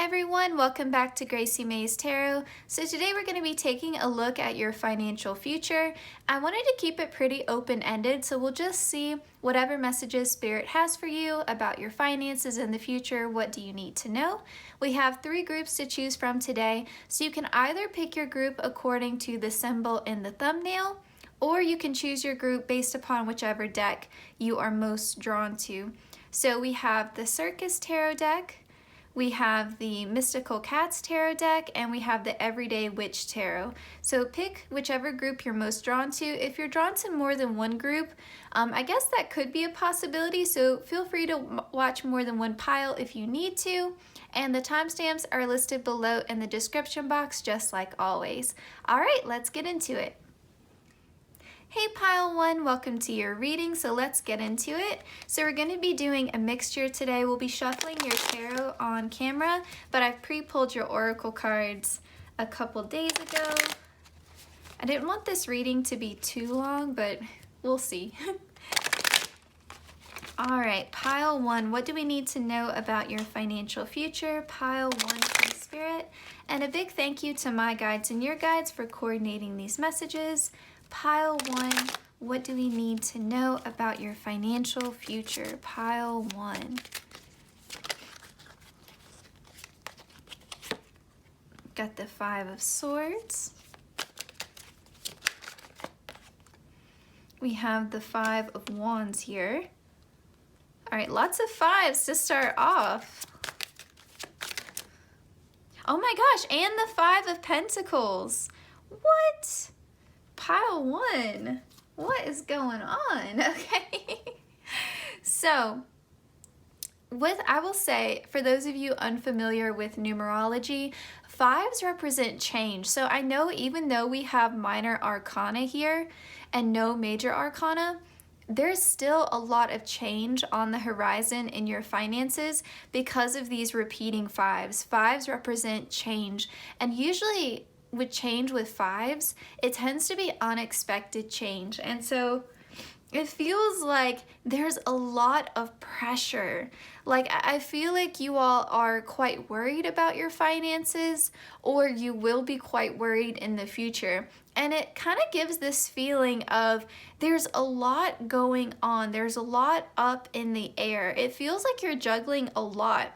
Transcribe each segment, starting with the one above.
everyone, welcome back to Gracie May's Tarot. So today we're going to be taking a look at your financial future. I wanted to keep it pretty open-ended, so we'll just see whatever messages Spirit has for you about your finances in the future. What do you need to know? We have 3 groups to choose from today, so you can either pick your group according to the symbol in the thumbnail, or you can choose your group based upon whichever deck you are most drawn to. So we have the Circus Tarot deck, we have the Mystical Cats Tarot deck, and we have the Everyday Witch Tarot. So pick whichever group you're most drawn to. If you're drawn to more than one group, I guess that could be a possibility, so feel free to watch more than one pile if you need to. And the timestamps are listed below in the description box, just like always. All right, let's get into it. Hey Pile 1, welcome to your reading, so let's get into it. So we're going to be doing a mixture today. We'll be shuffling your tarot on camera, but I've pre-pulled your oracle cards a couple days ago. I didn't want this reading to be too long, but we'll see. All right, Pile 1, what do we need to know about your financial future? Pile 1 from Spirit. And a big thank you to my guides and your guides for coordinating these messages. Pile 1, what do we need to know about your financial future? Pile 1. Got the 5 of Swords. We have the 5 of Wands here. All right, lots of 5s to start off. Oh my gosh, and the 5 of Pentacles. What? Pile 1, what is going on? Okay, so I will say, for those of you unfamiliar with numerology, 5s represent change. So I know even though we have minor arcana here and no major arcana, there's still a lot of change on the horizon in your finances because of these repeating 5s. 5s represent change, and usually with change with 5s, it tends to be unexpected change. And so it feels like there's a lot of pressure. Like I feel like you all are quite worried about your finances, or you will be quite worried in the future. And it kind of gives this feeling of there's a lot going on. There's a lot up in the air. It feels like you're juggling a lot.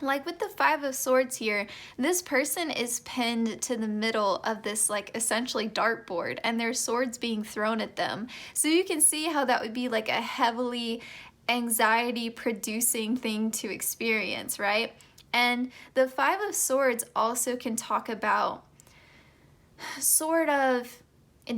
Like with the 5 of Swords here, this person is pinned to the middle of this like essentially dartboard, and there's swords being thrown at them. So you can see how that would be like a heavily anxiety producing thing to experience, right? And the 5 of Swords also can talk about sort of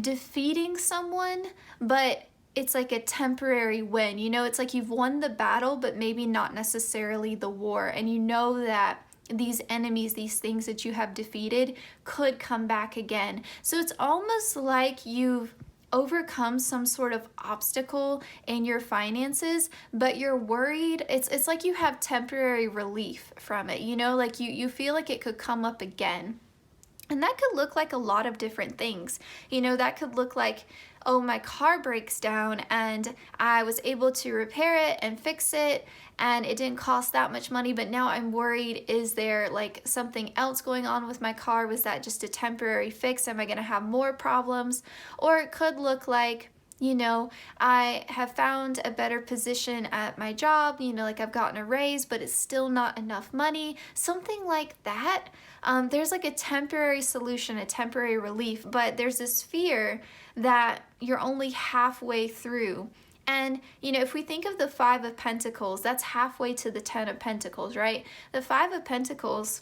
defeating someone, but it's like a temporary win. You know, it's like you've won the battle, but maybe not necessarily the war. And you know that these enemies, these things that you have defeated, could come back again. So it's almost like you've overcome some sort of obstacle in your finances, but you're worried. It's like you have temporary relief from it. You know, like you feel like it could come up again. And that could look like a lot of different things. You know, that could look like, oh, my car breaks down and I was able to repair it and fix it and it didn't cost that much money, but now I'm worried, is there like something else going on with my car? Was that just a temporary fix? Am I gonna have more problems? Or it could look like, you know, I have found a better position at my job, you know, like I've gotten a raise, but it's still not enough money, something like that. There's like a temporary solution, a temporary relief, but there's this fear that you're only halfway through. And, you know, if we think of the 5 of Pentacles, that's halfway to the 10 of Pentacles, right? The 5 of Pentacles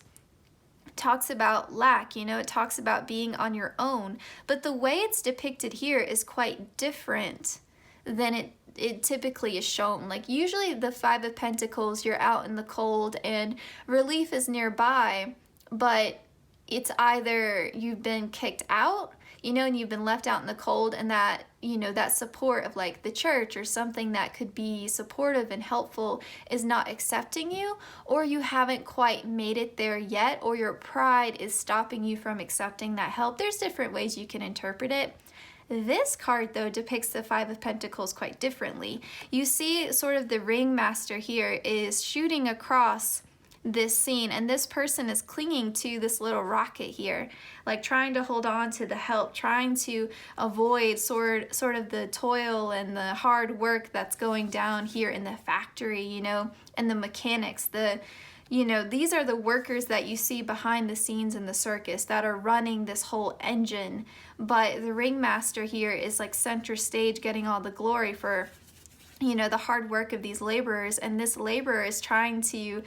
talks about lack, you know, it talks about being on your own, but the way it's depicted here is quite different than it typically is shown. Like usually the 5 of Pentacles, you're out in the cold and relief is nearby, but it's either you've been kicked out, you know, and you've been left out in the cold, and that, you know, that support of like the church or something that could be supportive and helpful is not accepting you, or you haven't quite made it there yet, or your pride is stopping you from accepting that help. There's different ways you can interpret it. This card, though, depicts the 5 of Pentacles quite differently. You see sort of the ringmaster here is shooting across this scene, and this person is clinging to this little rocket here, like trying to hold on to the help, trying to avoid sort of the toil and the hard work that's going down here in the factory, you know, and the mechanics, you know, these are the workers that you see behind the scenes in the circus that are running this whole engine, but the ringmaster here is like center stage getting all the glory for, you know, the hard work of these laborers, and this laborer is trying to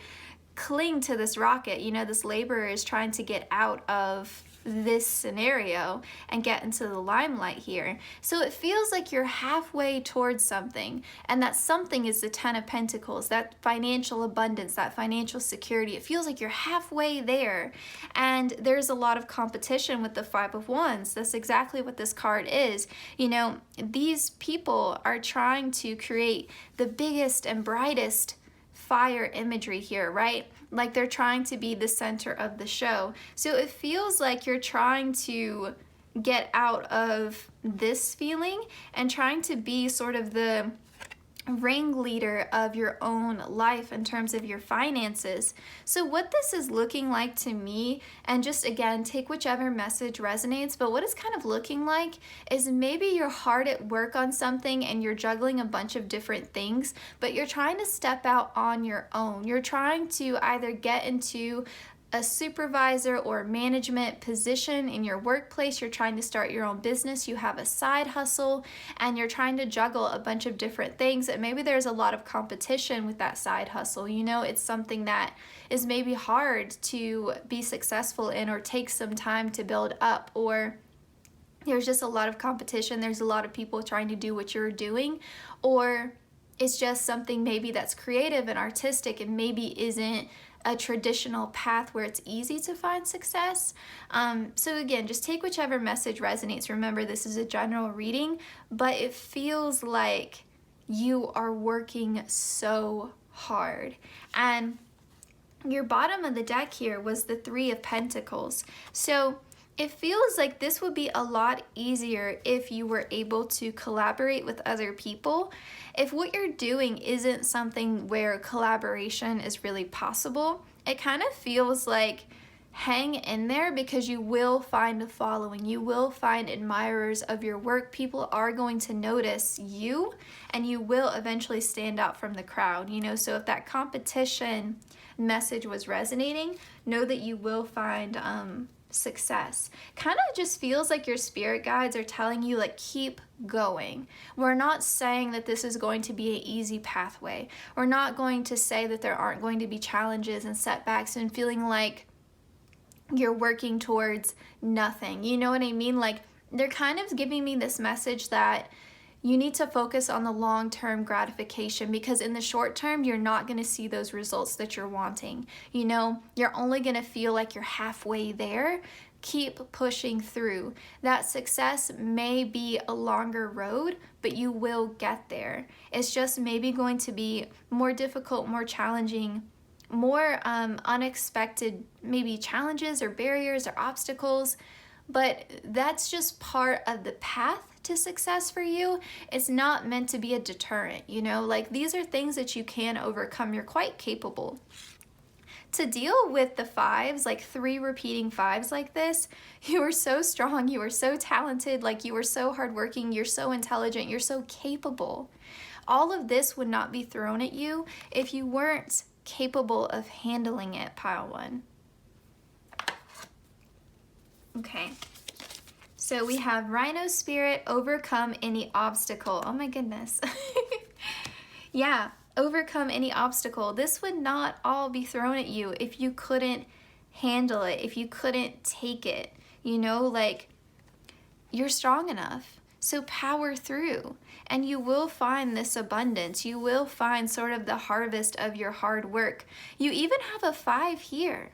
cling to this rocket. You know, this laborer is trying to get out of this scenario and get into the limelight here. So it feels like you're halfway towards something, and that something is the Ten of Pentacles, that financial abundance, that financial security. It feels like you're halfway there, and there's a lot of competition with the Five of Wands. That's exactly what this card is. You know, these people are trying to create the biggest and brightest fire imagery here, right? Like they're trying to be the center of the show. So it feels like you're trying to get out of this feeling and trying to be sort of the ringleader of your own life in terms of your finances. So what this is looking like to me, and just again, take whichever message resonates, but what it's kind of looking like is maybe you're hard at work on something and you're juggling a bunch of different things, but you're trying to step out on your own. You're trying to either get into a supervisor or management position in your workplace. You're trying to start your own business. You have a side hustle and you're trying to juggle a bunch of different things, and maybe there's a lot of competition with that side hustle. You know, it's something that is maybe hard to be successful in or takes some time to build up, or there's just a lot of competition. There's a lot of people trying to do what you're doing, or it's just something maybe that's creative and artistic and maybe isn't a traditional path where it's easy to find success. So again, just take whichever message resonates. Remember, this is a general reading, but it feels like you are working so hard. And your bottom of the deck here was the Three of Pentacles. So it feels like this would be a lot easier if you were able to collaborate with other people. If what you're doing isn't something where collaboration is really possible, it kind of feels like hang in there, because you will find a following. You will find admirers of your work. People are going to notice you, and you will eventually stand out from the crowd. You know, so if that competition message was resonating, know that you will find success. Kind of just feels like your spirit guides are telling you, like, keep going. We're not saying that this is going to be an easy pathway. We're not going to say that there aren't going to be challenges and setbacks and feeling like you're working towards nothing. You know what I mean? Like, they're kind of giving me this message that you need to focus on the long-term gratification, because in the short term, you're not going to see those results that you're wanting. You know, you're only going to feel like you're halfway there. Keep pushing through. That success may be a longer road, but you will get there. It's just maybe going to be more difficult, more challenging, more unexpected, maybe challenges or barriers or obstacles, but that's just part of the path to success for you. It's not meant to be a deterrent, you know, like these are things that you can overcome. You're quite capable. To deal with the fives, like 3 repeating fives like this, you are so strong, you are so talented, like you are so hardworking, you're so intelligent, you're so capable. All of this would not be thrown at you if you weren't capable of handling it, pile 1. Okay. So we have Rhino Spirit, overcome any obstacle. Oh my goodness. Yeah, overcome any obstacle. This would not all be thrown at you if you couldn't handle it, if you couldn't take it. You know, like, you're strong enough. So power through, and you will find this abundance. You will find sort of the harvest of your hard work. You even have a 5 here.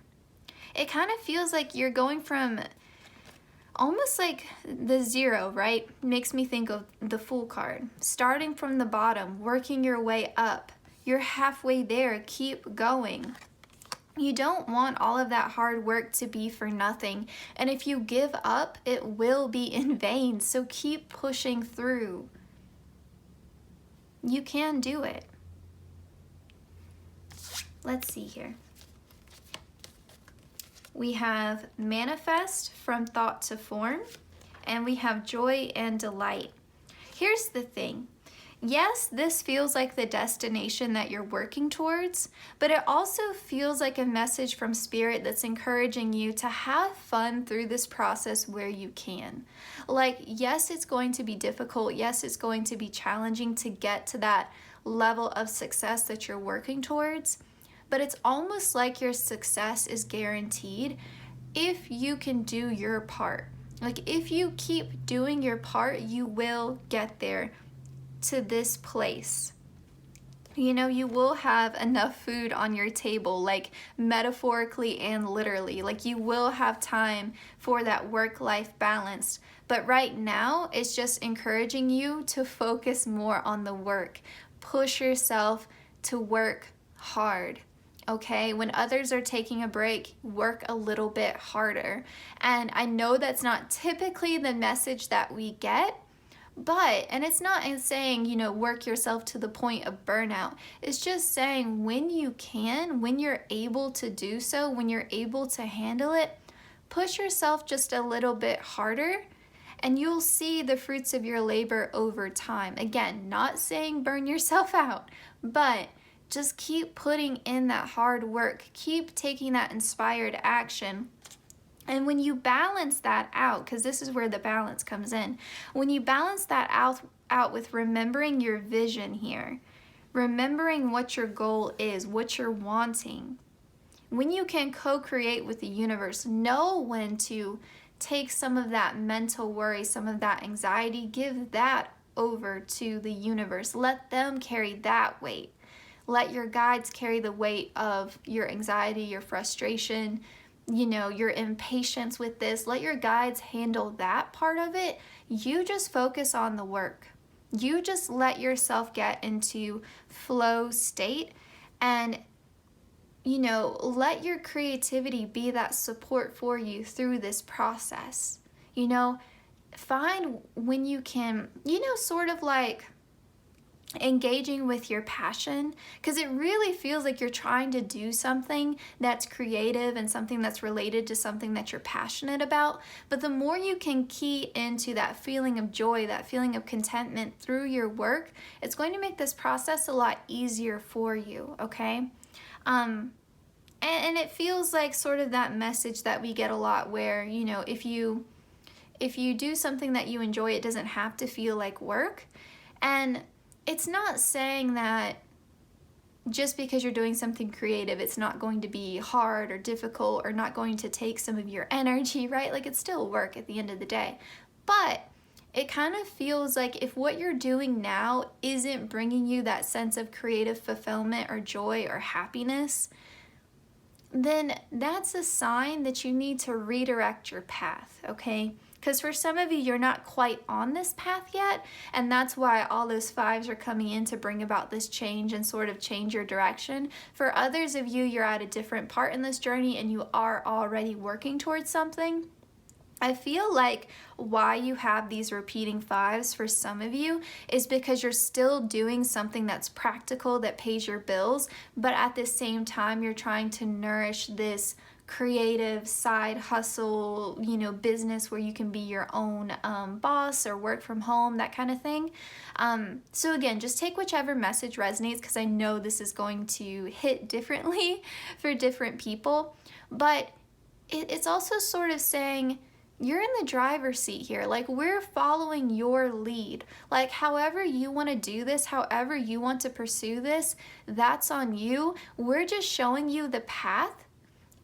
It kind of feels like you're going from almost like the 0, right? Makes me think of the Fool card. Starting from the bottom, working your way up. You're halfway there. Keep going. You don't want all of that hard work to be for nothing. And if you give up, it will be in vain. So keep pushing through. You can do it. Let's see here. we have manifest from thought to form, and we have joy and delight. Here's the thing. Yes, this feels like the destination that you're working towards, but it also feels like a message from Spirit that's encouraging you to have fun through this process where you can. Like, yes, it's going to be difficult. Yes, it's going to be challenging to get to that level of success that you're working towards, but it's almost like your success is guaranteed if you can do your part. Like, if you keep doing your part, you will get there to this place. You know, you will have enough food on your table, like metaphorically and literally. Like, you will have time for that work-life balance. But right now, it's just encouraging you to focus more on the work. Push yourself to work hard. Okay, when others are taking a break, work a little bit harder. And I know that's not typically the message that we get, but, and it's not saying, you know, work yourself to the point of burnout. It's just saying when you can, when you're able to do so, when you're able to handle it, push yourself just a little bit harder, and you'll see the fruits of your labor over time. Again, not saying burn yourself out, but just keep putting in that hard work. Keep taking that inspired action. And when you balance that out, because this is where the balance comes in, when you balance that out with remembering your vision here, remembering what your goal is, what you're wanting, when you can co-create with the universe, know when to take some of that mental worry, some of that anxiety, give that over to the universe. Let them carry that weight. Let your guides carry the weight of your anxiety, your frustration, you know, your impatience with this. Let your guides handle that part of it. You just focus on the work. You just let yourself get into flow state, and, you know, let your creativity be that support for you through this process. You know, find when you can, you know, sort of like engaging with your passion, because it really feels like you're trying to do something that's creative and something that's related to something that you're passionate about. But the more you can key into that feeling of joy, that feeling of contentment through your work, it's going to make this process a lot easier for you, okay? And it feels like sort of that message that we get a lot where, you know, if you do something that you enjoy, it doesn't have to feel like work. And it's not saying that just because you're doing something creative, it's not going to be hard or difficult or not going to take some of your energy, right? Like, it's still work at the end of the day. But it kind of feels like if what you're doing now isn't bringing you that sense of creative fulfillment or joy or happiness, then that's a sign that you need to redirect your path, okay? Because for some of you, you're not quite on this path yet, and that's why all those fives are coming in to bring about this change and sort of change your direction. For others of you, you're at a different part in this journey and you are already working towards something. I feel like why you have these repeating fives for some of you is because you're still doing something that's practical, that pays your bills, but at the same time, you're trying to nourish this creative side hustle, you know, business where you can be your own boss or work from home, that kind of thing. So again, just take whichever message resonates, because I know this is going to hit differently for different people, but it's also sort of saying, you're in the driver's seat here. Like, we're following your lead. Like, however you want to do this, however you want to pursue this, that's on you. We're just showing you the path,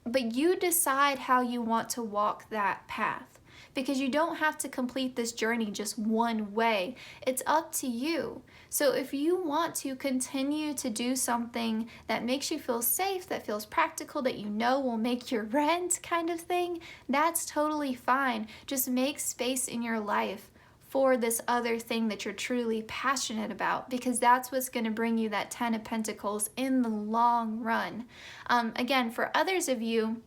but you decide how you want to walk that path, because you don't have to complete this journey just one way. It's up to you. So if you want to continue to do something that makes you feel safe, that feels practical, that you know will make your rent kind of thing, that's totally fine. Just make space in your life for this other thing that you're truly passionate about, because that's what's going to bring you that 10 of Pentacles in the long run. Again, for others of you,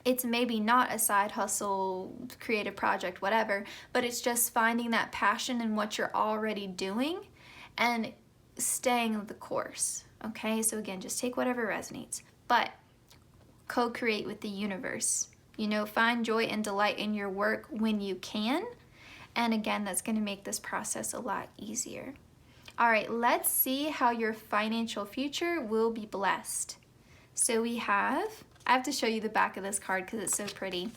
it's maybe not a side hustle, creative project, whatever, but it's just finding that passion in what you're already doing and staying the course, okay? So again, just take whatever resonates, but co-create with the universe. You know, find joy and delight in your work when you can. And again, that's going to make this process a lot easier. All right, let's see how your financial future will be blessed. So I have to show you the back of this card because it's so pretty.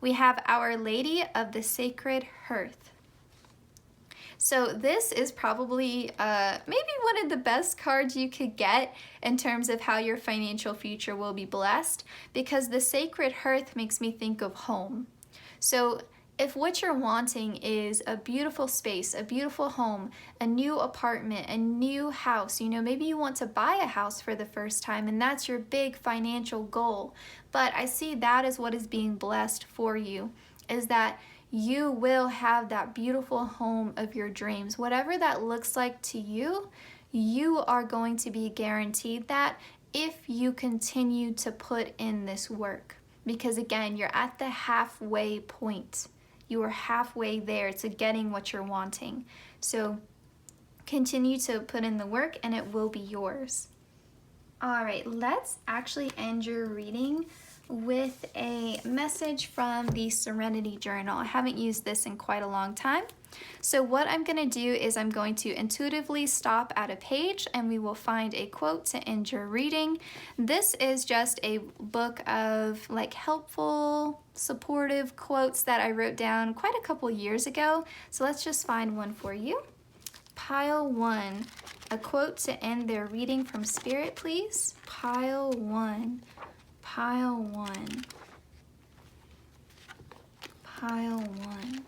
We have Our Lady of the Sacred Hearth. So this is probably maybe one of the best cards you could get in terms of how your financial future will be blessed, because the Sacred Hearth makes me think of home. So if what you're wanting is a beautiful space, a beautiful home, a new apartment, a new house, you know, maybe you want to buy a house for the first time and that's your big financial goal. But I see that is what is being blessed for you, is that you will have that beautiful home of your dreams. Whatever that looks like to you, you are going to be guaranteed that if you continue to put in this work. Because again, you're at the halfway point. You are halfway there to getting what you're wanting. So continue to put in the work and it will be yours. All right, let's actually end your reading with a message from the Serenity Journal. I haven't used this in quite a long time. So what I'm going to do is I'm going to intuitively stop at a page and we will find a quote to end your reading. This is just a book of like helpful, supportive quotes that I wrote down quite a couple years ago. So let's just find one for you. Pile 1, a quote to end their reading from Spirit, please. Pile 1. Pile 1. Pile 1.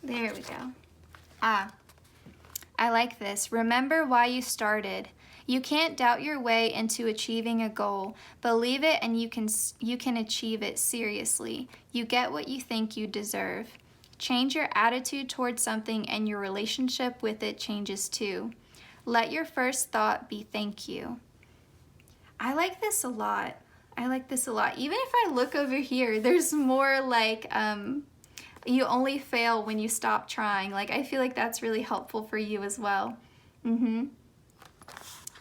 There we go. I like this. Remember why you started. You can't doubt your way into achieving a goal. Believe it and you can achieve it seriously. You get what you think you deserve. Change your attitude towards something and your relationship with it changes too. Let your first thought be thank you. I like this a lot. I like this a lot. Even if I look over here, there's more like you only fail when you stop trying. Like I feel like that's really helpful for you as well.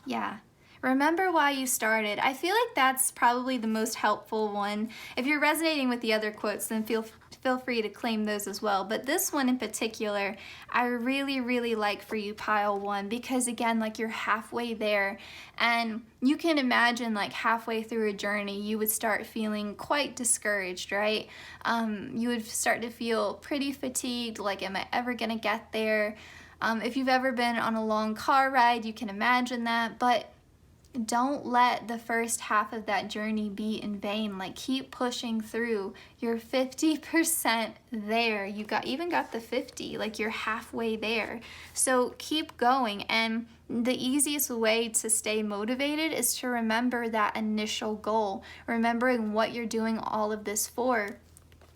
Yeah. Remember why you started. I feel like that's probably the most helpful one. If you're resonating with the other quotes, then feel free to claim those as well. But this one in particular, I really, really like for you, Pile 1, because again, like you're halfway there and you can imagine like halfway through a journey, you would start feeling quite discouraged, right? You would start to feel pretty fatigued, like, am I ever gonna get there? If you've ever been on a long car ride, you can imagine that, but don't let the first half of that journey be in vain. Like keep pushing through. You're 50% there. You even got the 50, like you're halfway there. So keep going. And the easiest way to stay motivated is to remember that initial goal, remembering what you're doing all of this for.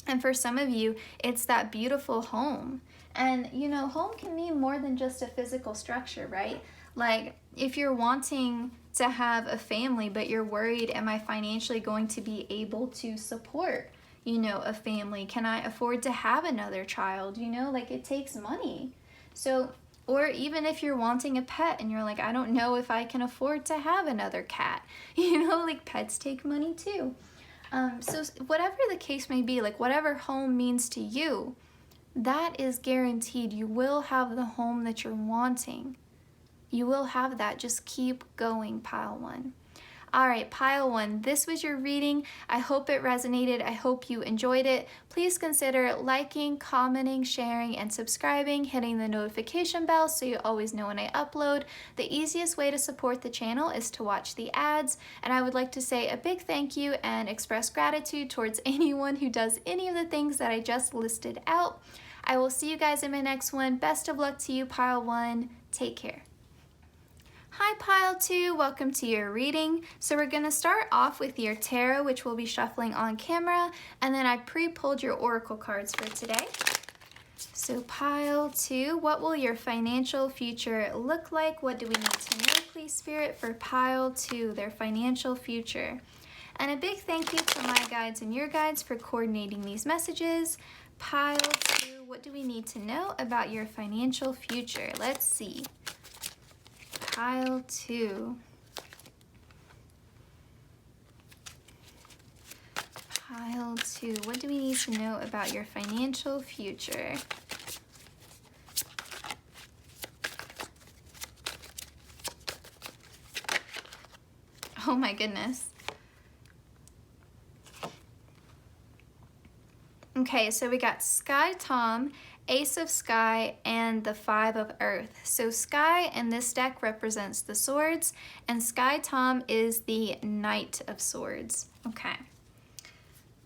And for some of you, it's that beautiful home. And you know, home can mean more than just a physical structure, right? Like if you're wanting to have a family, but you're worried, am I financially going to be able to support, you know, a family? Can I afford to have another child? You know, like it takes money. So, or even if you're wanting a pet and you're like, I don't know if I can afford to have another cat. You know, like pets take money too. So whatever the case may be, like whatever home means to you, that is guaranteed. You will have the home that you're wanting. You will have that. Just keep going, Pile 1. All right, Pile 1, this was your reading. I hope it resonated. I hope you enjoyed it. Please consider liking, commenting, sharing, and subscribing, hitting the notification bell so you always know when I upload. The easiest way to support the channel is to watch the ads, and I would like to say a big thank you and express gratitude towards anyone who does any of the things that I just listed out. I will see you guys in my next one. Best of luck to you, Pile 1. Take care. Hi Pile 2, welcome to your reading. So we're going to start off with your tarot, which we'll be shuffling on camera, and then I pre-pulled your oracle cards for today. So Pile 2, what will your financial future look like? What do we need to know, please, Spirit, for Pile 2, their financial future? And a big thank you to my guides and your guides for coordinating these messages. Pile 2, what do we need to know about your financial future? Let's see. Pile 2. Pile 2. What do we need to know about your financial future? Oh my goodness. Okay, so we got Sky Tom, Ace of Sky, and the 5 of Earth. So Sky in this deck represents the swords, and Sky Tom is the Knight of Swords. Okay.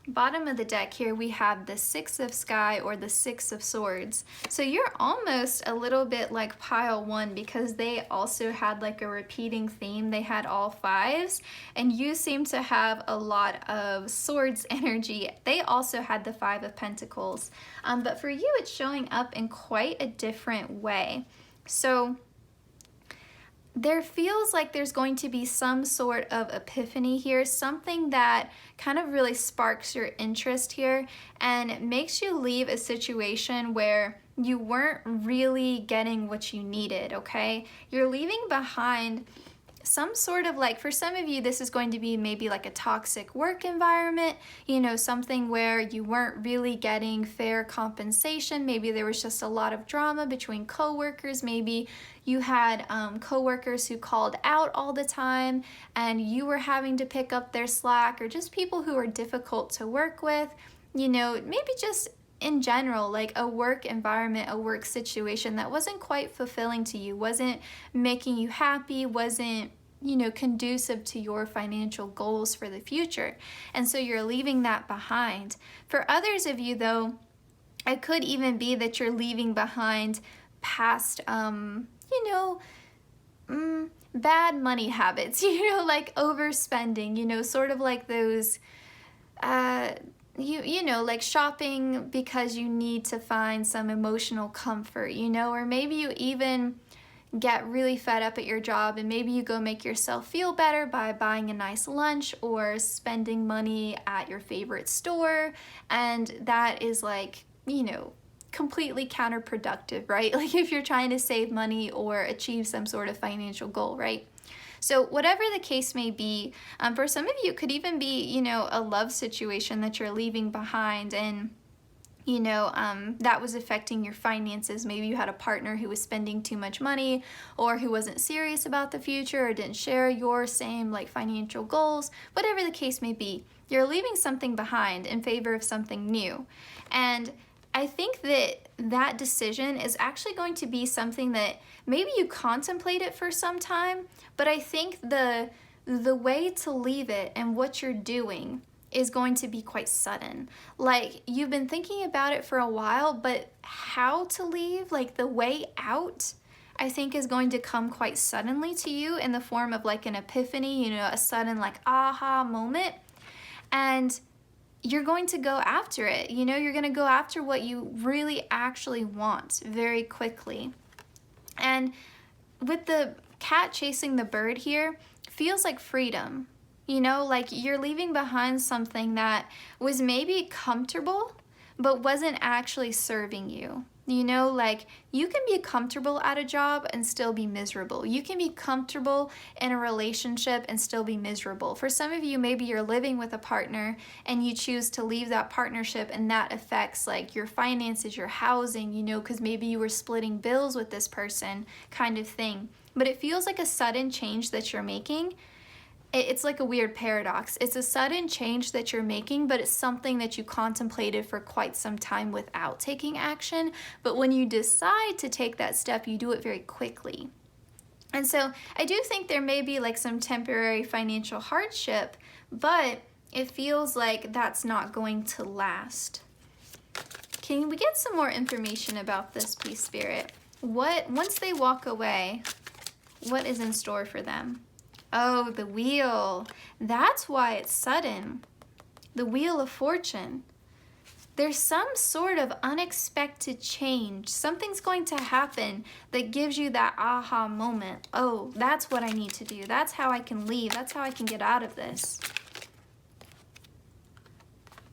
Bottom of the deck here we have the 6 of Sky, or the 6 of Swords. So you're almost a little bit like pile 1, because they also had like a repeating theme. They had all 5s, and you seem to have a lot of swords energy. They also had the 5 of Pentacles, but for you it's showing up in quite a different way. So there feels like there's going to be some sort of epiphany here, something that kind of really sparks your interest here and makes you leave a situation where you weren't really getting what you needed, okay? You're leaving behind some sort of, like, for some of you, this is going to be maybe like a toxic work environment, you know, something where you weren't really getting fair compensation. Maybe there was just a lot of drama between coworkers. Maybe you had coworkers who called out all the time and you were having to pick up their slack, or just people who are difficult to work with, you know, maybe just in general, like a work environment, a work situation that wasn't quite fulfilling to you, wasn't making you happy, wasn't, you know, conducive to your financial goals for the future. And so you're leaving that behind. For others of you though, it could even be that you're leaving behind past, you know, bad money habits, you know, like overspending, you know, sort of like those, you know, like shopping because you need to find some emotional comfort, you know, or maybe you even get really fed up at your job and maybe you go make yourself feel better by buying a nice lunch or spending money at your favorite store, and that is like, you know, completely counterproductive, right? Like if you're trying to save money or achieve some sort of financial goal, right? So whatever the case may be, for some of you it could even be, you know, a love situation that you're leaving behind, and you know, that was affecting your finances. Maybe you had a partner who was spending too much money, or who wasn't serious about the future, or didn't share your same like financial goals. Whatever the case may be, you're leaving something behind in favor of something new. And I think that that decision is actually going to be something that maybe you contemplate it for some time, but I think the way to leave it and what you're doing is going to be quite sudden. Like you've been thinking about it for a while, but how to leave, like the way out, I think is going to come quite suddenly to you in the form of like an epiphany, you know, a sudden like aha moment. And you're going to go after it. You know, you're going to go after what you really actually want very quickly. And with the cat chasing the bird here, feels like freedom. You know, like you're leaving behind something that was maybe comfortable, but wasn't actually serving you. You know, like you can be comfortable at a job and still be miserable. You can be comfortable in a relationship and still be miserable. For some of you, maybe you're living with a partner and you choose to leave that partnership, and that affects like your finances, your housing, you know, because maybe you were splitting bills with this person kind of thing. But it feels like a sudden change that you're making. It's like a weird paradox. It's a sudden change that you're making, but it's something that you contemplated for quite some time without taking action. But when you decide to take that step, you do it very quickly. And so I do think there may be like some temporary financial hardship, but it feels like that's not going to last. Can we get some more information about this, please, Spirit? Once they walk away, what is in store for them? Oh, the wheel. That's why it's sudden. The Wheel of Fortune. There's some sort of unexpected change. Something's going to happen that gives you that aha moment. Oh, that's what I need to do. That's how I can leave. That's how I can get out of this.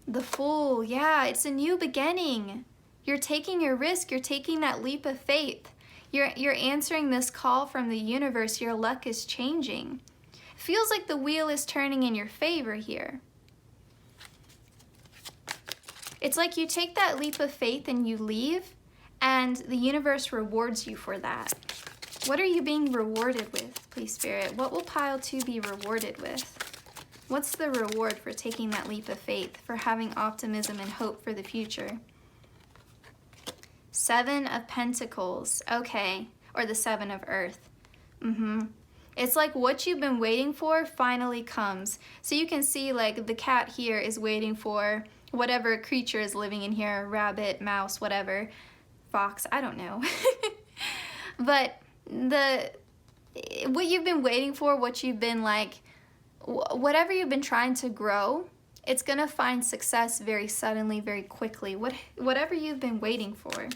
The Fool. Yeah, it's a new beginning. You're taking a risk. You're taking that leap of faith. You're answering this call from the universe. Your luck is changing. Feels like the wheel is turning in your favor here. It's like you take that leap of faith and you leave, and the universe rewards you for that. What are you being rewarded with, please, Spirit? What will pile 2 be rewarded with? What's the reward for taking that leap of faith, for having optimism and hope for the future? 7 of Pentacles. Okay. Or the 7 of Earth. It's like what you've been waiting for finally comes. So you can see, like, the cat here is waiting for whatever creature is living in here, rabbit, mouse, whatever, fox, I don't know. But what you've been waiting for, what you've been like, whatever you've been trying to grow, it's gonna find success very suddenly, very quickly. Whatever you've been waiting for.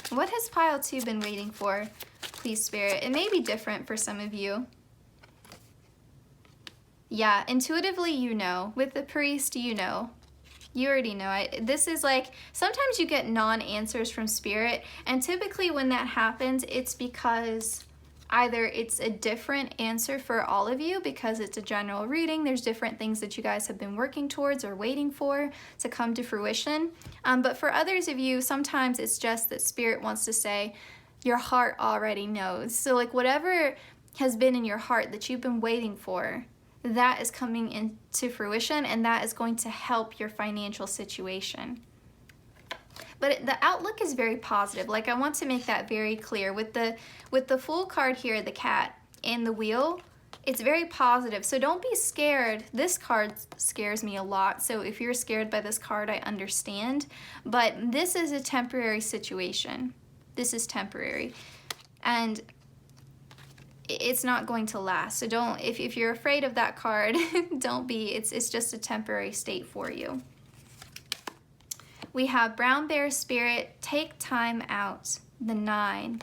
What has pile 2 been waiting for, please, Spirit? It may be different for some of you. Yeah, intuitively you know. With the priest, you know. You already know. This is like, sometimes you get non-answers from Spirit, and typically when that happens, it's because either it's a different answer for all of you because it's a general reading, there's different things that you guys have been working towards or waiting for to come to fruition. But for others of you, sometimes it's just that Spirit wants to say, your heart already knows. So like whatever has been in your heart that you've been waiting for, that is coming into fruition, and that is going to help your financial situation. But the outlook is very positive. Like, I want to make that very clear. With the Fool card here, the cat, and the wheel, it's very positive. So don't be scared. This card scares me a lot. So if you're scared by this card, I understand. But this is a temporary situation. This is temporary. And it's not going to last. So don't, if you're afraid of that card, don't be. It's just a temporary state for you. We have Brown Bear Spirit, take time out, the 9.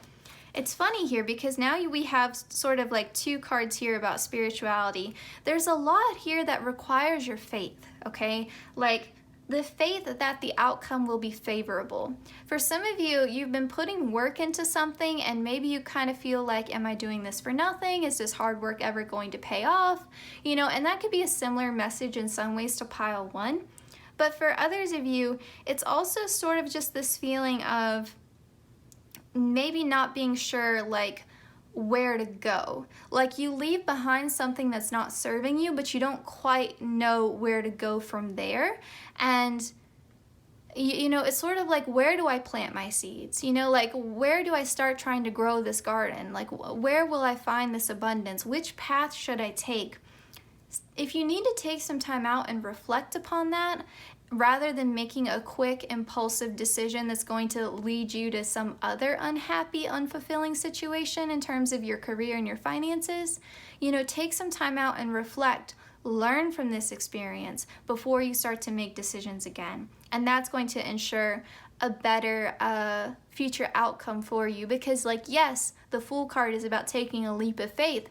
It's funny here because now we have sort of like 2 cards here about spirituality. There's a lot here that requires your faith, okay? Like the faith that the outcome will be favorable. For some of you, you've been putting work into something and maybe you kind of feel like, am I doing this for nothing? Is this hard work ever going to pay off? You know, and that could be a similar message in some ways to pile 1. But for others of you, it's also sort of just this feeling of maybe not being sure, like, where to go. Like, you leave behind something that's not serving you, but you don't quite know where to go from there. And, you know, it's sort of like, where do I plant my seeds? You know, like, where do I start trying to grow this garden? Like, where will I find this abundance? Which path should I take? If you need to take some time out and reflect upon that, rather than making a quick, impulsive decision that's going to lead you to some other unhappy, unfulfilling situation in terms of your career and your finances, you know, take some time out and reflect. Learn from this experience before you start to make decisions again. And that's going to ensure a better future outcome for you because, like, yes, the Fool card is about taking a leap of faith,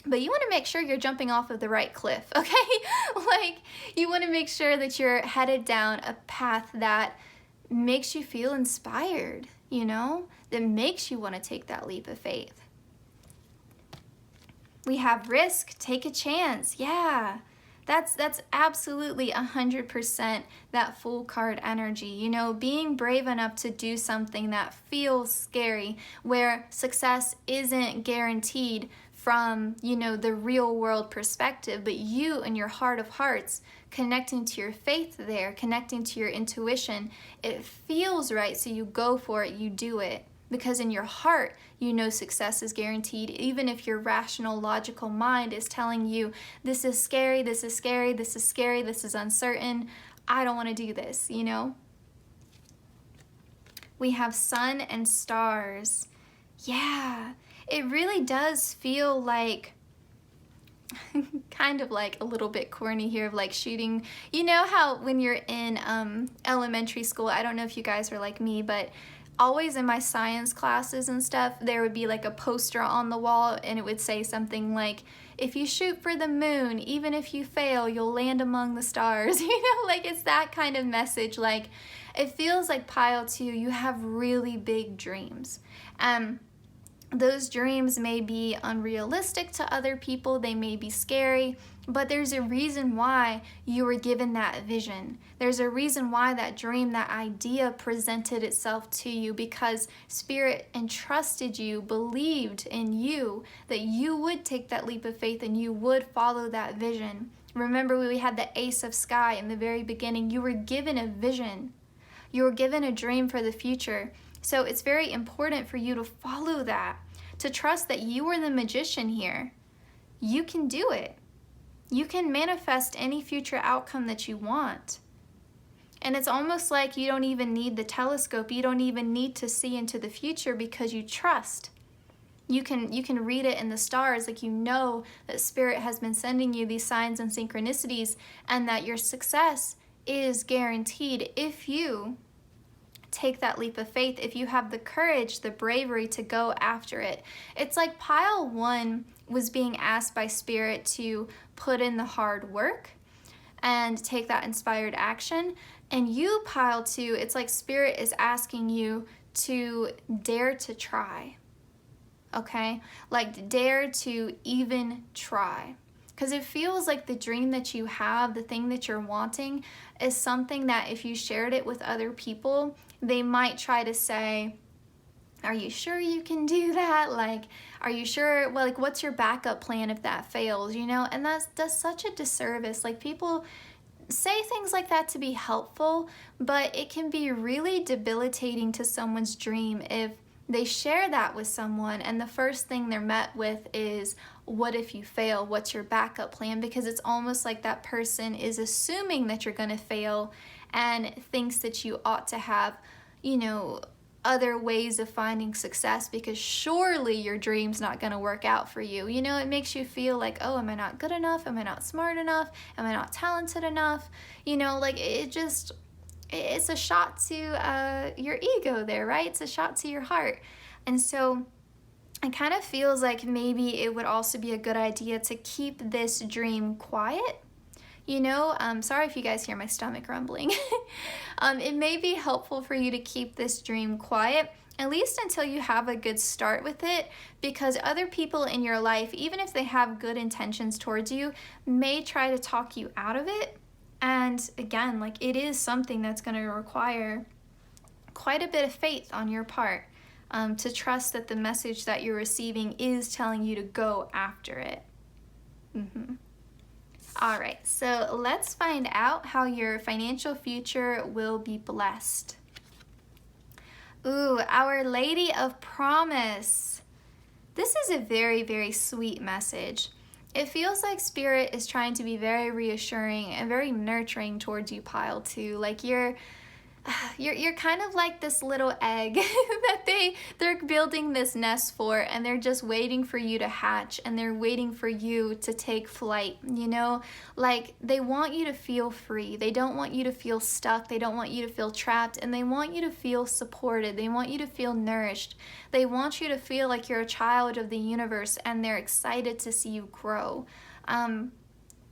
but you want to make sure you're jumping off of the right cliff, okay? Like, you want to make sure that you're headed down a path that makes you feel inspired, you know? That makes you want to take that leap of faith. We have risk, take a chance. Yeah, that's absolutely 100% that Fool card energy. You know, being brave enough to do something that feels scary, where success isn't guaranteed from, you know, the real world perspective, but you in your heart of hearts, connecting to your faith there, connecting to your intuition, it feels right, so you go for it, you do it. Because in your heart, you know success is guaranteed, even if your rational, logical mind is telling you, this is scary, this is scary, this is scary, this is uncertain, I don't want to do this, you know? We have sun and stars. Yeah. It really does feel like, kind of like a little bit corny here, of like shooting, you know how when you're in elementary school, I don't know if you guys are like me, but always in my science classes and stuff, there would be like a poster on the wall and it would say something like, if you shoot for the moon, even if you fail, you'll land among the stars. You know, like it's that kind of message. Like, it feels like pile 2, you have really big dreams. Those dreams may be unrealistic to other people, they may be scary, but there's a reason why you were given that vision. There's a reason why that dream, that idea presented itself to you, because Spirit entrusted you, believed in you, that you would take that leap of faith and you would follow that vision. Remember, we had the Ace of Sky in the very beginning. You were given a vision. You were given a dream for the future. So it's very important for you to follow that, to trust that you are the magician here. You can do it. You can manifest any future outcome that you want. And it's almost like you don't even need the telescope. You don't even need to see into the future because you trust. You can read it in the stars, like you know that Spirit has been sending you these signs and synchronicities, and that your success is guaranteed if you take that leap of faith, if you have the courage, the bravery to go after it. It's like pile 1 was being asked by Spirit to put in the hard work and take that inspired action. And you, pile 2, it's like Spirit is asking you to dare to try. Okay? Like dare to even try. Because it feels like the dream that you have, the thing that you're wanting, is something that if you shared it with other people, they might try to say, are you sure you can do that? Like, are you sure? Well, like, what's your backup plan if that fails, you know? And that does such a disservice. Like, people say things like that to be helpful, but it can be really debilitating to someone's dream if they share that with someone and the first thing they're met with is, what if you fail? What's your backup plan? Because it's almost like that person is assuming that you're going to fail and thinks that you ought to have, you know, other ways of finding success, because surely your dream's not going to work out for you. You know, it makes you feel like, oh, am I not good enough? Am I not smart enough? Am I not talented enough? You know, like it's a shot to your ego there, right? It's a shot to your heart. And so it kind of feels like maybe it would also be a good idea to keep this dream quiet. You know, sorry if you guys hear my stomach rumbling. It may be helpful for you to keep this dream quiet, at least until you have a good start with it, because other people in your life, even if they have good intentions towards you, may try to talk you out of it. And again, like, it is something that's going to require quite a bit of faith on your part, to trust that the message that you're receiving is telling you to go after it. All right, so let's find out how your financial future will be blessed. Ooh, Our Lady of Promise. This is a very, very sweet message. It feels like Spirit is trying to be very reassuring and very nurturing towards you, pile 2. Like you're kind of like this little egg that they're building this nest for, and they're just waiting for you to hatch, and they're waiting for you to take flight, you know? Like, they want you to feel free. They don't want you to feel stuck. They don't want you to feel trapped, and they want you to feel supported. They want you to feel nourished. They want you to feel like you're a child of the universe, and they're excited to see you grow. And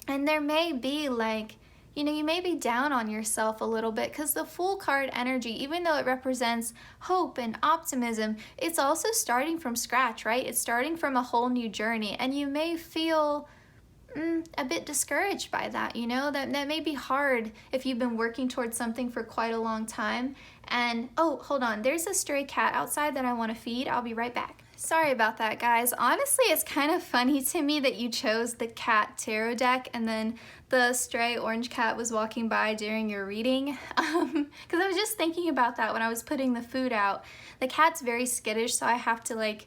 there may be like, you know, you may be down on yourself a little bit, because the Fool card energy, even though it represents hope and optimism, it's also starting from scratch, right? It's starting from a whole new journey, and you may feel a bit discouraged by that, you know? That may be hard if you've been working towards something for quite a long time. And, oh, hold on, there's a stray cat outside that I want to feed. I'll be right back. Sorry about that, guys. Honestly, it's kind of funny to me that you chose the cat tarot deck and then the stray orange cat was walking by during your reading. Because I was just thinking about that when I was putting the food out. The cat's very skittish, so I have to, like,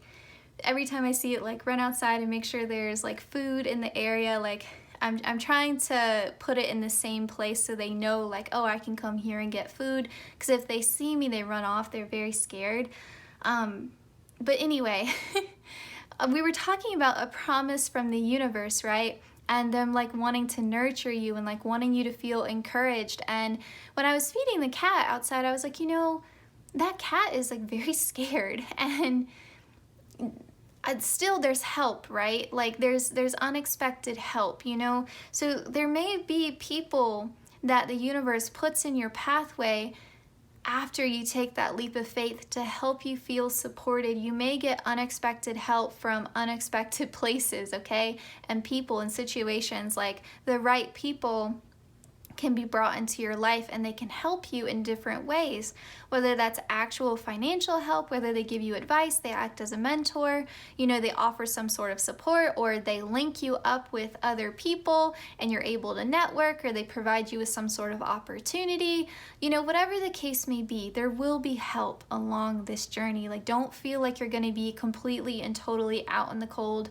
every time I see it, like, run outside and make sure there's, like, food in the area. Like, I'm trying to put it in the same place so they know, like, oh, I can come here and get food. Because if they see me, they run off. They're very scared. But anyway, we were talking about a promise from the universe, right? And them like wanting to nurture you and like wanting you to feel encouraged. And when I was feeding the cat outside, I was like, you know, that cat is like very scared. And still there's help, right? Like there's unexpected help, you know? So there may be people that the universe puts in your pathway after you take that leap of faith to help you feel supported. You may get unexpected help from unexpected places, okay? And people and situations, like the right people can be brought into your life and they can help you in different ways, whether that's actual financial help, whether they give you advice, they act as a mentor, you know, they offer some sort of support, or they link you up with other people and you're able to network, or they provide you with some sort of opportunity. You know, whatever the case may be, there will be help along this journey. Like, don't feel like you're going to be completely and totally out in the cold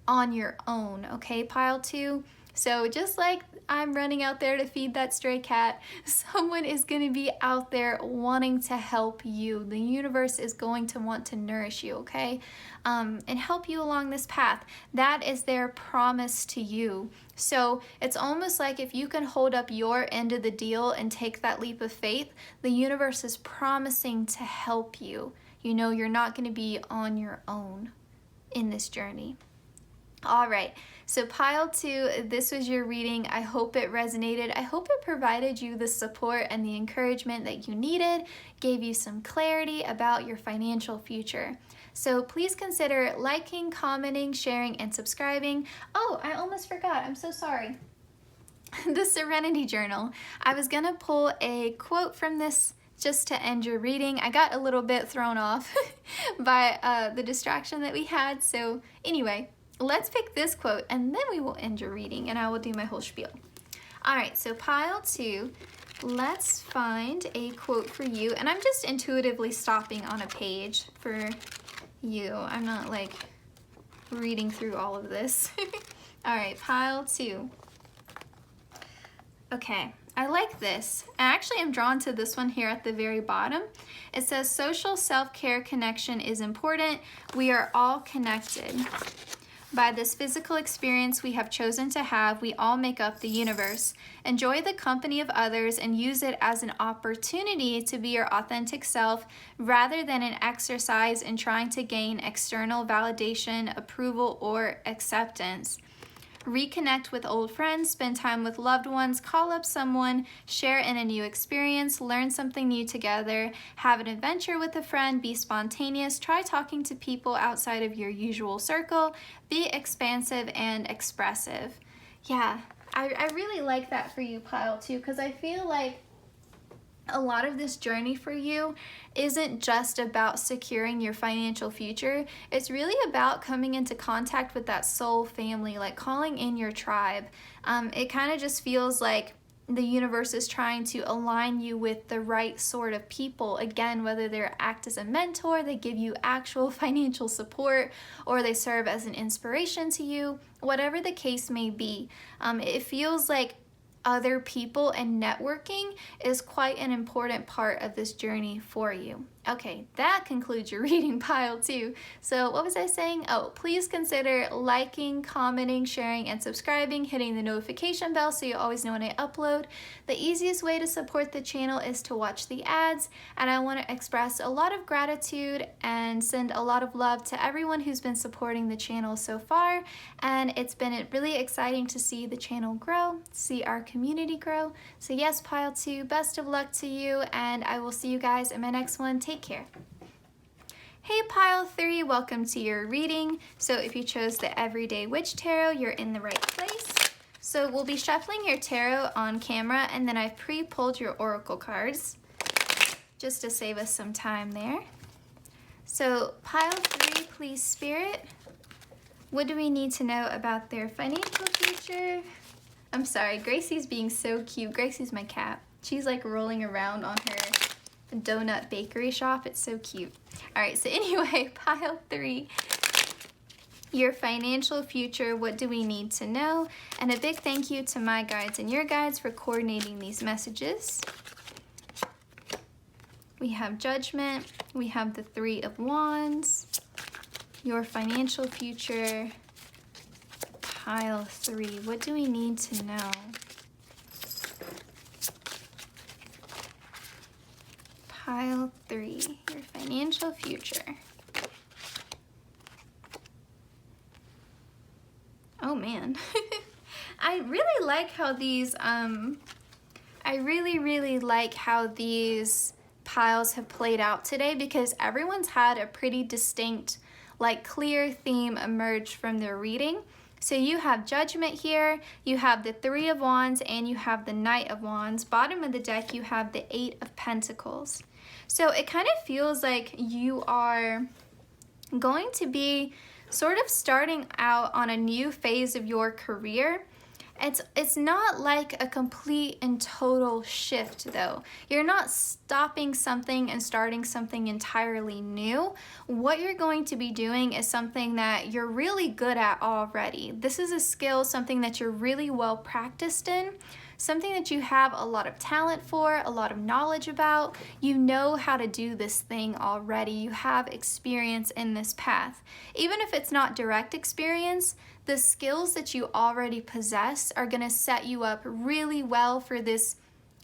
on your own, okay, pile 2? So just like I'm running out there to feed that stray cat, someone is going to be out there wanting to help you. The universe is going to want to nourish you, okay? And help you along this path. That is their promise to you. So it's almost like if you can hold up your end of the deal and take that leap of faith, the universe is promising to help you. You know, you're not going to be on your own in this journey. All right, so pile 2, this was your reading. I hope it resonated. I hope it provided you the support and the encouragement that you needed, gave you some clarity about your financial future. So please consider liking, commenting, sharing, and subscribing. Oh, I almost forgot. I'm so sorry. The Serenity Journal. I was gonna pull a quote from this just to end your reading. I got a little bit thrown off by the distraction that we had. So anyway, let's pick this quote and then we will end your reading and I will do my whole spiel. All right, so pile 2, let's find a quote for you. And I'm just intuitively stopping on a page for you. I'm not like reading through all of this. All right, pile 2. Okay, I like this. I actually am drawn to this one here at the very bottom. It says, social self-care connection is important. We are all connected. By this physical experience we have chosen to have, we all make up the universe. Enjoy the company of others and use it as an opportunity to be your authentic self rather than an exercise in trying to gain external validation, approval, or acceptance. Reconnect with old friends, spend time with loved ones, call up someone, share in a new experience, learn something new together, have an adventure with a friend, be spontaneous, try talking to people outside of your usual circle, be expansive and expressive. Yeah, I really like that for you, pile 2, because I feel like a lot of this journey for you isn't just about securing your financial future. It's really about coming into contact with that soul family, like calling in your tribe. It kind of just feels like the universe is trying to align you with the right sort of people. Again, whether they act as a mentor, they give you actual financial support, or they serve as an inspiration to you, whatever the case may be. It feels like other people and networking is quite an important part of this journey for you. Okay, that concludes your reading, pile 2. So what was I saying? Oh, please consider liking, commenting, sharing, and subscribing, hitting the notification bell so you always know when I upload. The easiest way to support the channel is to watch the ads, and I want to express a lot of gratitude and send a lot of love to everyone who's been supporting the channel so far, and it's been really exciting to see the channel grow, see our community grow. So yes, pile 2, best of luck to you, and I will see you guys in my next one. Take care. Hey pile 3, welcome to your reading. So if you chose the Everyday Witch Tarot, you're in the right place. So we'll be shuffling your tarot on camera, and then I've pre-pulled your oracle cards just to save us some time there. So pile 3, please spirit, what do we need to know about their financial future? I'm sorry, Gracie's being so cute. Gracie's my cat. She's like rolling around on her donut bakery shop. It's so cute. All right, so anyway, pile 3, your financial future, what do we need to know? And a big thank you to my guides and your guides for coordinating these messages. We have Judgment, we have the 3 of Wands, your financial future, pile 3, what do we need to know? Pile 3, your financial future. Oh man, I really like how these, I really like how these piles have played out today, because everyone's had a pretty distinct, like, clear theme emerge from their reading. So you have Judgment here, you have the Three of Wands, and you have the Knight of Wands. Bottom of the deck, you have the Eight of Pentacles. So it kind of feels like you are going to be sort of starting out on a new phase of your career. It's not like a complete and total shift though. You're not stopping something and starting something entirely new. What you're going to be doing is something that you're really good at already. This is a skill, something that you're really well practiced in, something that you have a lot of talent for, a lot of knowledge about. You know how to do this thing already. You have experience in this path. Even if it's not direct experience, the skills that you already possess are going to set you up really well for this.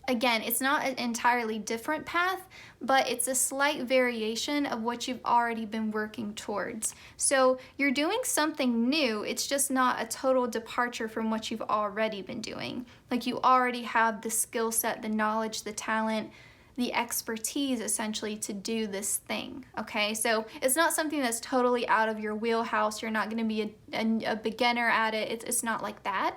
Again, it's not an entirely different path, but it's a slight variation of what you've already been working towards. So you're doing something new, it's just not a total departure from what you've already been doing. Like, you already have the skill set, the knowledge, the talent, the expertise essentially to do this thing, okay? So it's not something that's totally out of your wheelhouse. You're not going to be a beginner at it. It's not like that.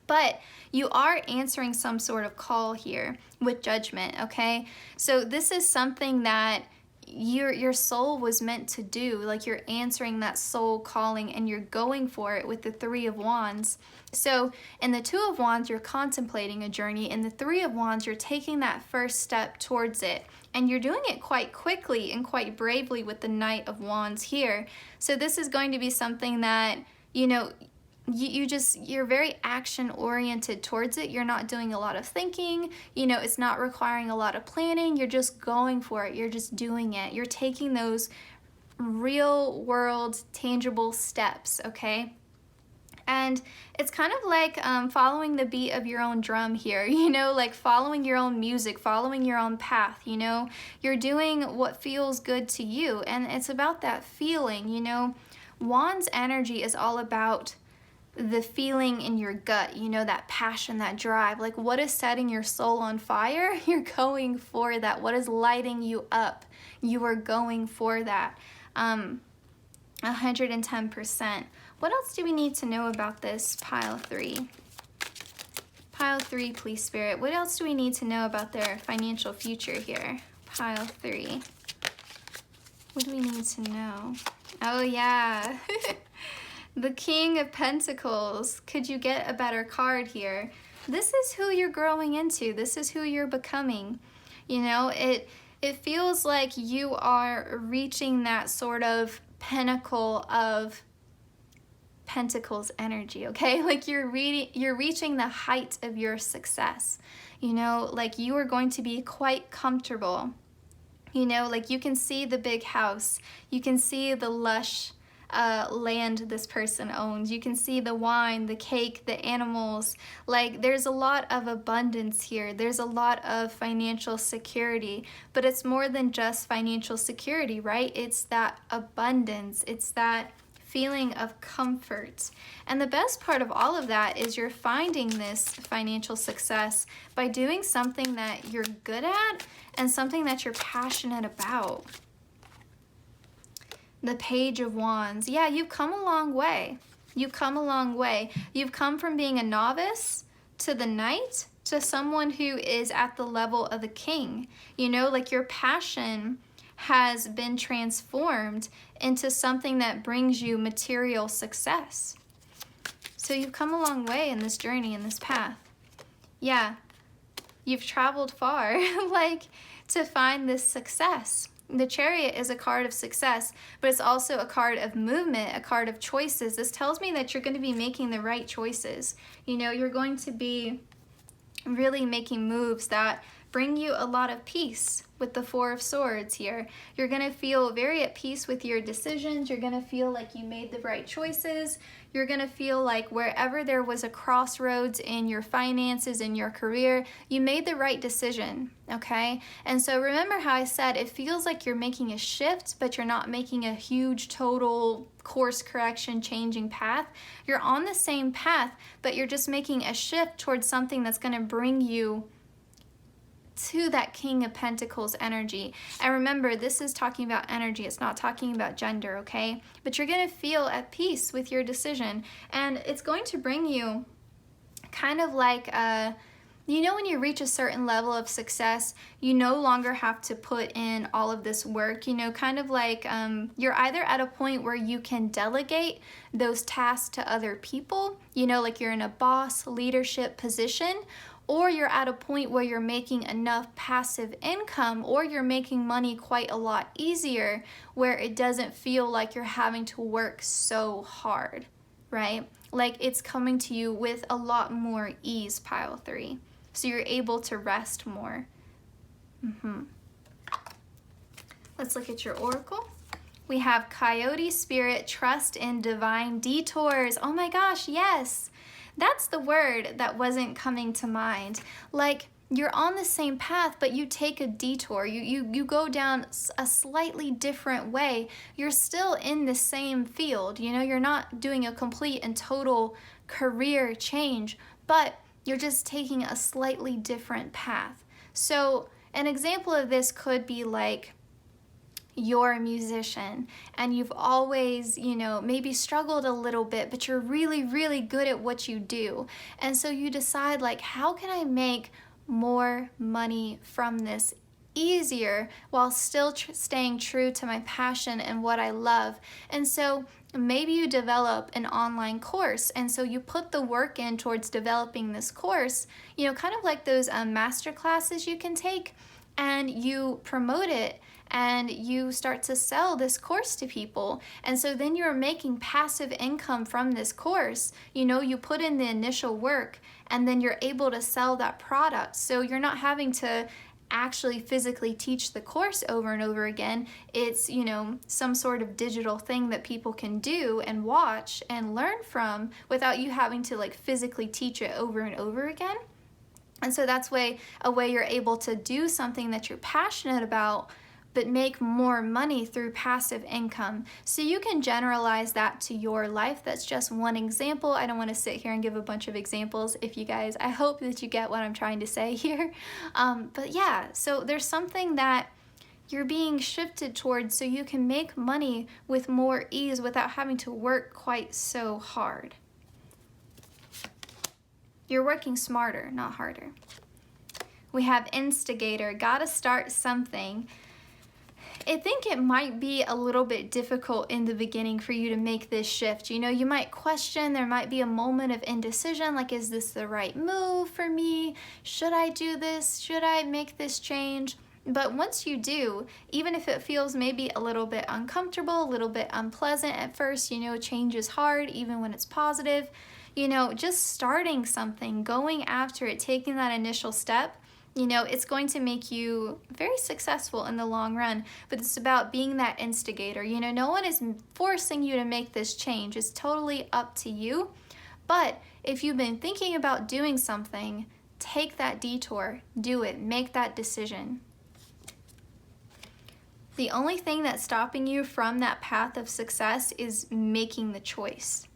But you are answering some sort of call here with Judgment, okay? So this is something that your soul was meant to do. Like, you're answering that soul calling and you're going for it with the Three of Wands. So in the Two of Wands, you're contemplating a journey. In the Three of Wands, you're taking that first step towards it. And you're doing it quite quickly and quite bravely with the Knight of Wands here. So this is going to be something that, you know, you're very action oriented towards it. You're not doing a lot of thinking, you know, it's not requiring a lot of planning. You're just going for it. You're just doing it. You're taking those real world tangible steps, okay? And it's kind of like following the beat of your own drum here, you know, like following your own music, following your own path, you know. You're doing what feels good to you, and it's about that feeling, you know. Wands energy is all about the feeling in your gut, you know, that passion, that drive. Like, what is setting your soul on fire? You're going for that. What is lighting you up? You are going for that. 110%. What else do we need to know about this pile 3? Pile 3, please, Spirit. What else do we need to know about their financial future here? Pile 3. What do we need to know? Oh, yeah. The King of Pentacles. Could you get a better card here? This is who you're growing into. This is who you're becoming. You know, it feels like you are reaching that sort of pinnacle of Pentacles energy, okay? Like, you're reaching the height of your success. You know, like, you are going to be quite comfortable. You know, like, you can see the big house. You can see the lush land this person owns. You can see the wine, the cake, the animals. Like, there's a lot of abundance here. There's a lot of financial security, but it's more than just financial security, right? It's that abundance. It's that feeling of comfort. And the best part of all of that is you're finding this financial success by doing something that you're good at and something that you're passionate about. The Page of Wands. Yeah, you've come a long way. You've come a long way. You've come from being a novice to the knight to someone who is at the level of a king. You know, like, your passion has been transformed into something that brings you material success. So you've come a long way in this journey, in this path. Yeah, you've traveled far, like, to find this success. The Chariot is a card of success, but it's also a card of movement, a card of choices. This tells me that you're going to be making the right choices. You know, you're going to be really making moves that bring you a lot of peace with the Four of Swords here. You're going to feel very at peace with your decisions. You're going to feel like you made the right choices. You're going to feel like wherever there was a crossroads in your finances, in your career, you made the right decision, okay? And so remember how I said it feels like you're making a shift, but you're not making a huge total course correction changing path. You're on the same path, but you're just making a shift towards something that's going to bring you to that King of Pentacles energy. And remember, this is talking about energy. It's not talking about gender, okay? But you're going to feel at peace with your decision. And it's going to bring you kind of like you know, when you reach a certain level of success, you no longer have to put in all of this work, you know, kind of like you're either at a point where you can delegate those tasks to other people, you know, like you're in a boss leadership position, or you're at a point where you're making enough passive income, or you're making money quite a lot easier, where it doesn't feel like you're having to work so hard, right? Like it's coming to you with a lot more ease, pile 3. So you're able to rest more. Let's look at your oracle. We have Coyote Spirit, trust in divine detours. Oh my gosh, yes. That's the word that wasn't coming to mind. Like you're on the same path, but you take a detour. You go down a slightly different way. You're still in the same field. You know, you're not doing a complete and total career change, but you're just taking a slightly different path. So an example of this could be like you're a musician and you've always, you know, maybe struggled a little bit, but you're really, really good at what you do. And so you decide like, how can I make more money from this easier while still staying true to my passion and what I love? And so maybe you develop an online course, and so you put the work in towards developing this course, you know, kind of like those master classes you can take, and you promote it and you start to sell this course to people. And so then you're making passive income from this course. You know, you put in the initial work and then you're able to sell that product. So you're not having to actually physically teach the course over and over again. It's, you know, some sort of digital thing that people can do and watch and learn from without you having to like physically teach it over and over again. And so that's a way you're able to do something that you're passionate about, but make more money through passive income. So you can generalize that to your life. That's just one example. I don't want to sit here and give a bunch of examples. If you guys, I hope that you get what I'm trying to say here. But yeah, so there's something that you're being shifted towards so you can make money with more ease without having to work quite so hard. You're working smarter, not harder. We have instigator, gotta start something. I think it might be a little bit difficult in the beginning for you to make this shift. You know, you might question, there might be a moment of indecision, like, is this the right move for me? Should I do this? Should I make this change? But once you do, even if it feels maybe a little bit uncomfortable, a little bit unpleasant at first, you know, change is hard, even when it's positive, you know, just starting something, going after it, taking that initial step, you know, it's going to make you very successful in the long run. But it's about being that instigator. You know, no one is forcing you to make this change. It's totally up to you. But if you've been thinking about doing something, take that detour, do it, make that decision. The only thing that's stopping you from that path of success is making the choice.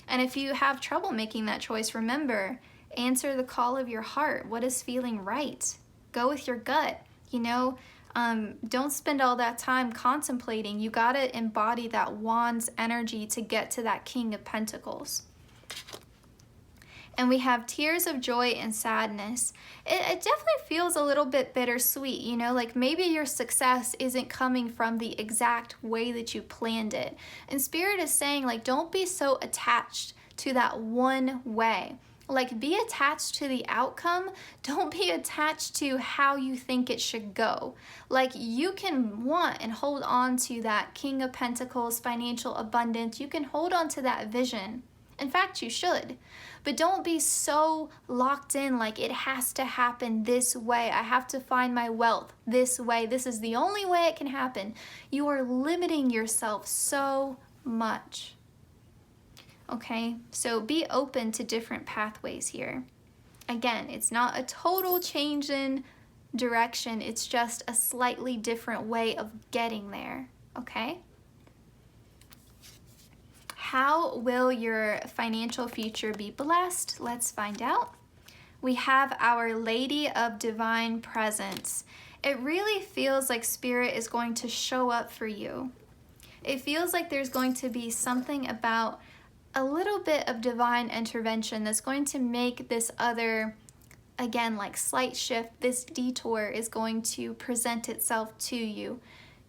And if you have trouble making that choice, remember, answer the call of your heart. What is feeling right? Go with your gut. You know, don't spend all that time contemplating. You gotta embody that wand's energy to get to that King of Pentacles. And we have tears of joy and sadness. It definitely feels a little bit bittersweet, you know, like maybe your success isn't coming from the exact way that you planned it. And Spirit is saying, like, don't be so attached to that one way. Like, be attached to the outcome. Don't be attached to how you think it should go. Like, you can want and hold on to that King of Pentacles, financial abundance. You can hold on to that vision. In fact, you should. But don't be so locked in, like it has to happen this way. I have to find my wealth this way. This is the only way it can happen. You are limiting yourself so much. Okay, so be open to different pathways here. Again, it's not a total change in direction. It's just a slightly different way of getting there, okay? How will your financial future be blessed? Let's find out. we have our Lady of Divine Presence. It really feels like Spirit is going to show up for you. It feels like there's going to be something about a little bit of divine intervention that's going to make this other, again, like slight shift, this detour is going to present itself to you.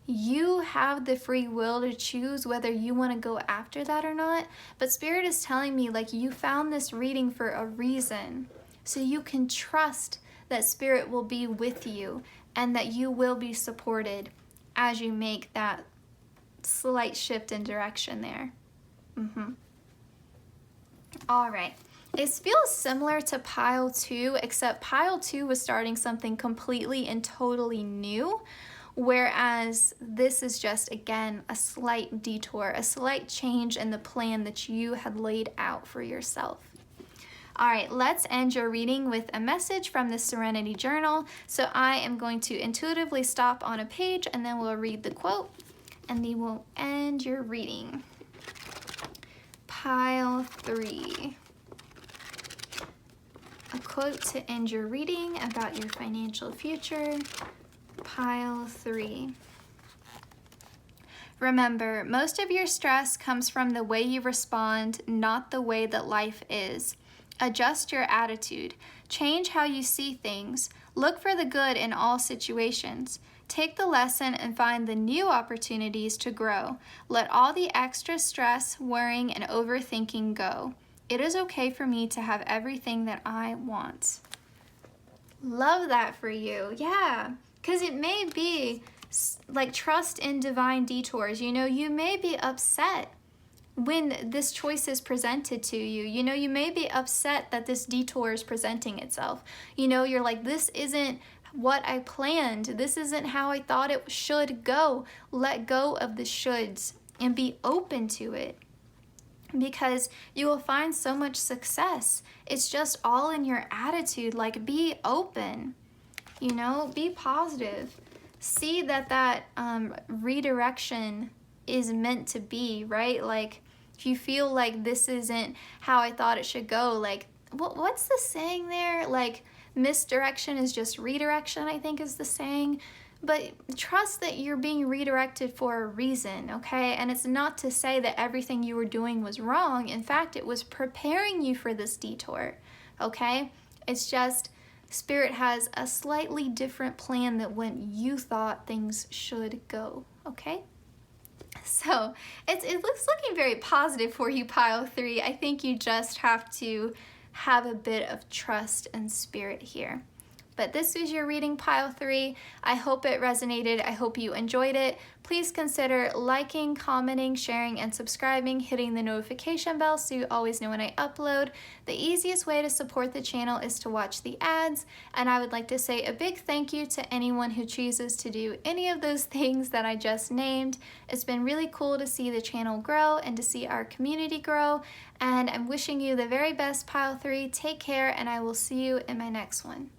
You have the free will to choose whether you want to go after that or not, but Spirit is telling me like you found this reading for a reason, so you can trust that Spirit will be with you and that you will be supported as you make that slight shift in direction there. All right. It feels similar to pile 2, except pile 2 was starting something completely and totally new, whereas this is just, again, a slight detour, a slight change in the plan that you had laid out for yourself. All right, let's end your reading with a message from the Serenity Journal. So I am going to intuitively stop on a page and then we'll read the quote and then we'll end your reading. Pile 3. A quote to end your reading about your financial future. Pile 3. Remember, most of your stress comes from the way you respond, not the way that life is. Adjust your attitude. Change how you see things. Look for the good in all situations. Take the lesson and find the new opportunities to grow. Let all the extra stress, worrying, and overthinking go. It is okay for me to have everything that I want. Love that for you. Yeah, because it may be like trust in divine detours. You know, you may be upset when this choice is presented to you. You know, you may be upset that this detour is presenting itself. You know, you're like, this isn't what I planned. This isn't how I thought it should go. Let go of the shoulds and be open to it, because you will find so much success. It's just all in your attitude. Like, be open, you know, be positive. See that redirection is meant to be, right? Like, if you feel like this isn't how I thought it should go, like, what's the saying there? Like, misdirection is just redirection, I think is the saying. But trust that you're being redirected for a reason, okay? And it's not to say that everything you were doing was wrong. In fact, it was preparing you for this detour, okay? It's just Spirit has a slightly different plan than when you thought things should go, okay? So it looks looking very positive for you, pile 3. I think you just have to have a bit of trust and Spirit here. But this was your reading, pile 3. I hope it resonated. I hope you enjoyed it. Please consider liking, commenting, sharing, and subscribing, hitting the notification bell so you always know when I upload. The easiest way to support the channel is to watch the ads, and I would like to say a big thank you to anyone who chooses to do any of those things that I just named. It's been really cool to see the channel grow and to see our community grow, and I'm wishing you the very best, pile 3. Take care, and I will see you in my next one.